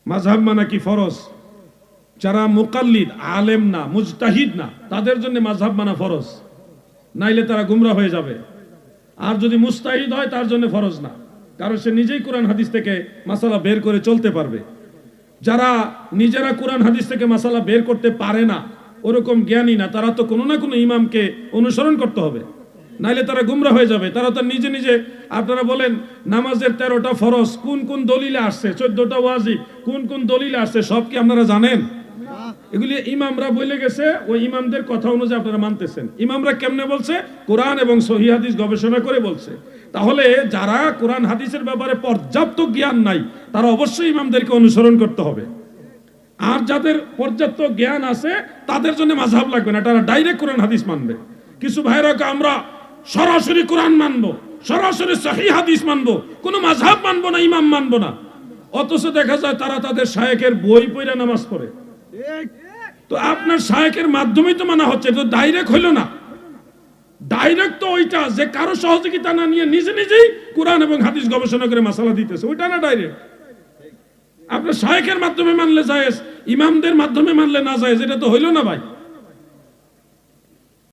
মাযহাব মানা কি ফরজ? যারা মুকাল্লিদ, আলেম না, মুজতাহিদ না, তাদের জন্য মাযহাব মানা ফরজ, নাইলে তারা গুমরা হয়ে যাবে। আর যদি মুজতাহিদ হয় তার জন্য ফরজ না, কারণ সে নিজেই কোরআন হাদিস থেকে মাসালা বের করে চলতে পারবে। যারা নিজেরা কোরআন হাদিস থেকে মাসালা বের করতে পারে না, ওরকম জ্ঞানী না, তারা তো কোনো না কোনো ইমামকে অনুসরণ করতে হবে, নাইলে তারা গুমরা হয়ে যাবে। তারা তো নিজে নিজে, আপনারা বলেন নামাজের 13টা ফরজ কোন কোন দলিলে আসছে, 14টা ওয়াজিব কোন কোন দলিলে আসছে, সব কি আপনারা জানেন? এগুলি ইমামরা বলে গেছে, ওই ইমামদের কথা অনুযায়ী আপনারা মানতেছেন। ইমামরা কেমনে বলছে? কোরআন এবং সহিহ হাদিস গবেষণা করে বলছে। তাহলে যারা কোরআন হাদিসের ব্যাপারে পর্যাপ্ত জ্ঞান নাই, তারা অবশ্যই ইমামদেরকে অনুসরণ করতে হবে। আর যাদের পর্যাপ্ত জ্ঞান আছে তাদের জন্য মাযহাব লাগবে না, তারা ডাইরেক্ট কোরআন হাদিস মানবে। কিছু ভাইরা আমরা সরাসরি কোরআন মানবো, সরাসরি সহিহ হাদিস মানবো, কোনো মাযহাব মানবো না, ইমাম মানবো না। অথচ দেখা যায় তারা তাদের শায়েখের বই পড়ে নামাজ পড়ে। তো আপনার শায়েখের মাধ্যমেই তো মানা হচ্ছে, তো ডাইরেক্ট হইল না। ডাইরেক্ট তো ওইটা যে কারো সহযোগিতা না নিয়ে নিজে নিজেই কোরআন এবং হাদিস গবেষণা করে মাসালা দিতেছে, ওইটা না ডাইরেক্ট। আপনার শায়েখের মাধ্যমে মানলে জায়েজ, ইমামদের মাধ্যমে মানলে না জায়েজ, এটা তো হইল না ভাই।